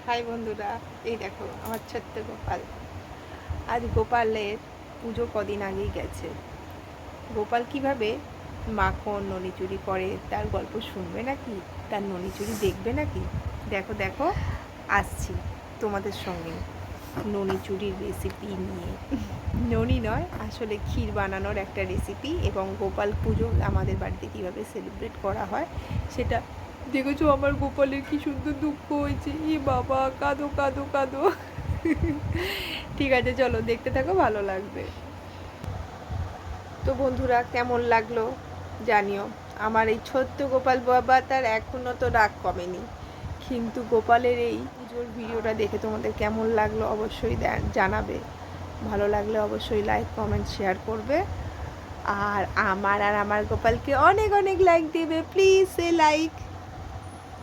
High বন্ধুরা, এই দেখো আমার ছোট্ট গোপাল। আজ গোপালের পুজো কদিন আগেই গেছে। গোপাল কিভাবে মাখন ননি চুরি করে তার গল্প শুনবে নাকি, তার ননি চুরি দেখবে নাকি? দেখো দেখো, আসছি তোমাদের সঙ্গে ননি চুরির রেসিপি নিয়ে। ননি নয়, আসলে ক্ষীর বানানোর একটা রেসিপি, এবং গোপাল পুজো আমাদের বাড়িতে কীভাবে সেলিব্রেট করা হয় সেটা দেখেছো। আমার গোপালের কি সুন্দর দুঃখ হয়েছে, ই বাবা, কাঁদো কাঁদো কাঁদো। ঠিক আছে, চলো দেখতে থাকো, ভালো লাগবে। তো বন্ধুরা, কেমন লাগলো জানিও। আমার এই ছোট্ট গোপাল বাবা, তার এখনও তো রাগ কমেনি, কিন্তু গোপালের এই পুজোর ভিডিওটা দেখে তোমাদের কেমন লাগলো অবশ্যই জানাবে। ভালো লাগলে অবশ্যই লাইক কমেন্ট শেয়ার করবে, আর আমার গোপালকে অনেক অনেক লাইক দেবে। Please say like,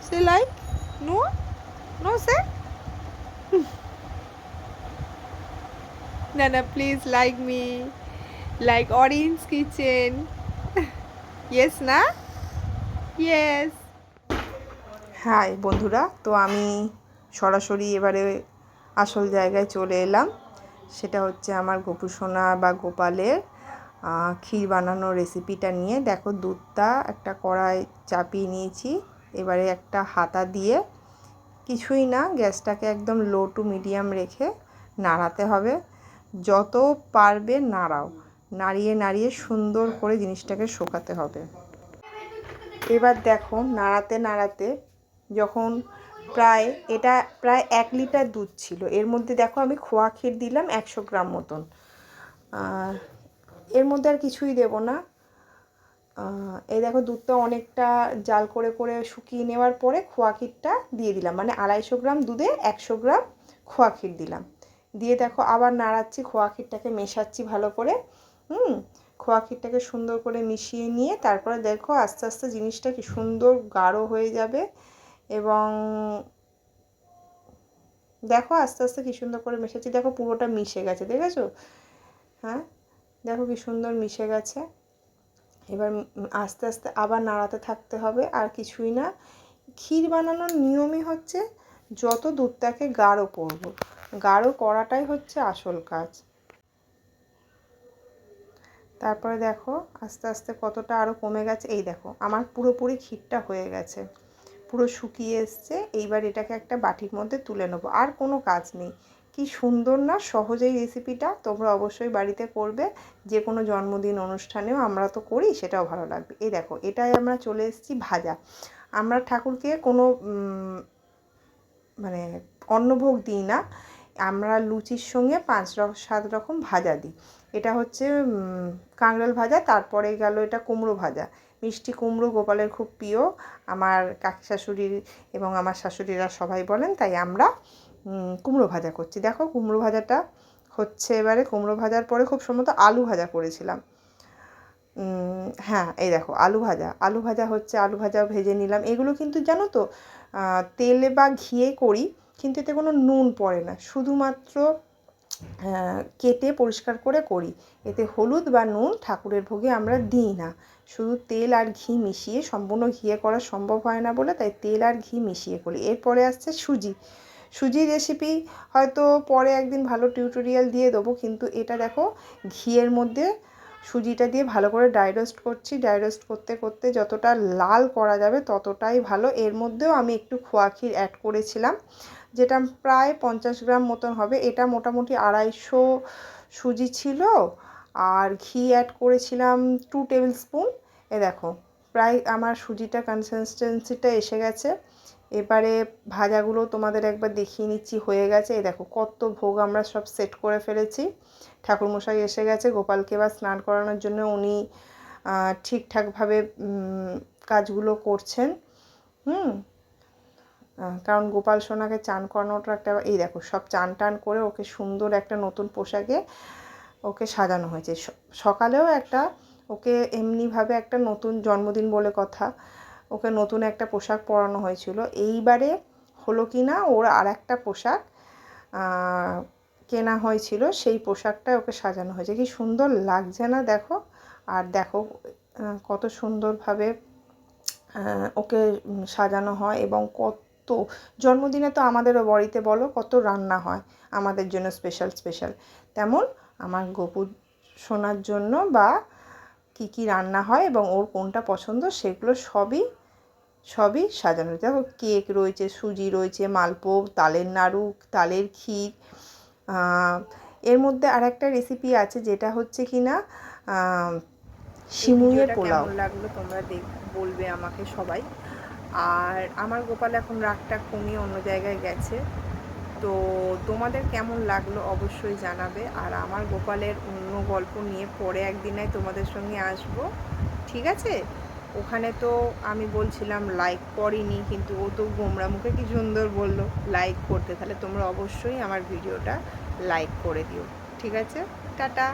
say like, no no say, না না, please like me, like orange kitchen. Yes না? ইয়েস। হাই বন্ধুরা, তো আমি সরাসরি এবারে আসল জায়গায় চলে এলাম। সেটা হচ্ছে আমার গোপুসোনা বা গোপালের ক্ষীর বানানোর রেসিপিটা নিয়ে। দেখো, দুধটা একটা কড়াই চাপিয়ে নিয়েছি। এবারে একটা হাতা দিয়ে, কিছুই না, গ্যাসটাকে একদম লো টু মিডিয়াম রেখে নাড়াতে হবে। যত পারবে নাড়াও, নাড়িয়ে নাড়িয়ে সুন্দর করে জিনিসটাকে শোকাতে হবে। এবার দেখো, নাড়াতে নাড়াতে যখন এটা প্রায় 1 লিটার দুধ ছিল, এর মধ্যে দেখো আমি খোয়া ক্ষীর দিলাম 100 গ্রাম মতন। এর মধ্যে আর কিছুই দেব না। এই দেখো, দুধটা অনেকটা জাল করে করে শুকিয়ে নেওয়ার পরে খোয়া ক্ষীরটা দিয়ে দিলাম, মানে 250 গ্রাম দুধে 100 গ্রাম খোয়া ক্ষীর দিলাম। দিয়ে দেখো আবার নাড়াচ্ছি, খোয়া ক্ষীরটাকে মেশাচ্ছি ভালো করে। খোয়া ক্ষীরটাকে সুন্দর করে মিশিয়ে নিয়ে তারপরে দেখো আস্তে আস্তে জিনিসটা কি সুন্দর গাঢ় হয়ে যাবে। এবং দেখো আস্তে আস্তে কি সুন্দর করে মেশাচ্ছি, দেখো পুরোটা মিশে গেছে, দেখেছো? হ্যাঁ, দেখো কি সুন্দর মিশে গেছে। এবার আস্তে আস্তে আবার নাড়াতে থাকতে হবে, আর কিছুই না। ক্ষীর বানানোর নিয়মই হচ্ছে যত দুধটাকে গাঢ় করব, গাঢ় করাটাই হচ্ছে আসল কাজ। তারপরে দেখো আস্তে আস্তে কতটা আরও কমে গেছে। এই দেখো আমার পুরোপুরি ক্ষীরটা হয়ে গেছে, পুরো শুকিয়ে এসছে। এইবার এটাকে একটা বাটির মধ্যে তুলে নেবো, আর কোনো কাজ নেই। কি সুন্দর না, সহজেই রেসিপিটা, তোমরা অবশ্যই বাড়িতে করবে। যে কোনো জন্মদিন অনুষ্ঠানেও আমরা তো করি, সেটাও ভালো লাগবে। এই দেখো, এটাই আমরা চলে এসেছি ভাজা। আমরা ঠাকুরকে কোনো মানে অন্নভোগ দিই না, আমরা লুচির সঙ্গে 5-7 রকম ভাজা দিই। এটা হচ্ছে কাঁকরোল ভাজা, তারপরে গেল এটা কুমড়ো ভাজা। মিষ্টি কুমড়ো গোপালের খুব প্রিয়, আমার কাকি শাশুড়ির এবং আমার শাশুড়িরা সবাই বলেন, তাই আমরা কুমড়ো ভাজা করছি। দেখো কুমড়ো ভাজাটা হচ্ছে, এবারে কুমড়ো ভাজার পরে খুব সম্ভবত আলু ভাজা করেছিলাম। হ্যাঁ, এই দেখো আলু ভাজা, আলু ভাজা হচ্ছে, আলু ভাজাও ভেজে নিলাম। এগুলো কিন্তু জানো তো তেলে বা ঘিয়ে করি, কিন্তু এতে কোনো নুন পড়ে না, শুধুমাত্র কেটে পরিষ্কার করে করি। এতে হলুদ বা নুন ঠাকুরের ভোগে আমরা দিই না, শুধু তেল আর ঘি মিশিয়ে, সম্পূর্ণ ঘিয়ে করা সম্ভব হয় না বলে তাই তেল আর ঘি মিশিয়ে করি। এরপরে আসছে সুজি। সুজির রেসিপি হয়তো পরে একদিন ভালো টিউটোরিয়াল দিয়ে দেবো, কিন্তু এটা দেখো ঘিয়ের মধ্যে সুজিটা দিয়ে ভালো করে ড্রাই রোস্ট করছি। ড্রাই রোস্ট করতে করতে যতটা লাল করা যাবে ততটাই ভালো। এর মধ্যেও আমি একটু খোয়া ক্ষীর অ্যাড করেছিলাম, যেটা প্রায় 50 গ্রাম মতন হবে। এটা মোটামুটি 250 সুজি ছিল, আর ঘি অ্যাড করেছিলাম 2 টেবিল স্পুন। এ দেখো প্রায় আমার সুজিটা কনসিস্টেন্সিটা এসে গেছে। এবারে ভাজাগুলো তোমাদের একবার দেখিয়ে নিচ্ছি, হয়ে গেছে। এই দেখো কত ভোগ আমরা সব সেট করে ফেলেছি। ঠাকুরমশাই এসে গেছে, গোপালকে এবার স্নান করানোর জন্য উনি ঠিকঠাকভাবে কাজগুলো করছেন। কারণ গোপাল সোনাকে চান করানোটা একটা, এই দেখো সব চান টান করে ওকে সুন্দর একটা নতুন পোশাকে ওকে সাজানো হয়েছে। সকালেও একটা ওকে এমনিভাবে একটা নতুন জন্মদিন বলে কথা, ওকে নতুন একটা পোশাক পরানো হয়েছিল। এইবারে হলো কি না, ওর আর একটা পোশাক কেনা হয়েছিল, সেই পোশাকটায় ওকে সাজানো হয়েছে। কি সুন্দর লাগছে না দেখো। আর দেখো কত সুন্দরভাবে ওকে সাজানো হয়, এবং কত কত জন্মদিনে তো আমাদেরও বাড়িতে বলো কত রান্না হয় আমাদের জন্য স্পেশাল স্পেশাল, তেমন আমার গপু সোনার জন্য বা কি রান্না হয় এবং ওর কোনটা পছন্দ সেগুলো সবই সাজানো। দেখো কেক রয়েছে, সুজি রয়েছে, মালপোয়া, তালের নাড়ু, তালের ক্ষীর, এর মধ্যে আর একটা রেসিপি আছে যেটা হচ্ছে কি না সিমুইয়ের পোলাও। কেমন লাগলো তোমরা বলবে আমাকে সবাই। আর আমার গোপাল এখন রাগটা কমিয়ে অন্য জায়গায় গেছে, তো তোমাদের কেমন লাগলো অবশ্যই জানাবে। আর আমার গোপালের অন্য গল্প নিয়ে পরে একদিনে তোমাদের সঙ্গে আসবো, ঠিক আছে? ওখানে তো আমি বলছিলাম লাইক করিনি, কিন্তু ও তো গোমরা মুখে কি সুন্দর বললো লাইক করতে। তাহলে তোমরা অবশ্যই আমার ভিডিওটা লাইক করে দিও, ঠিক আছে? টাটা।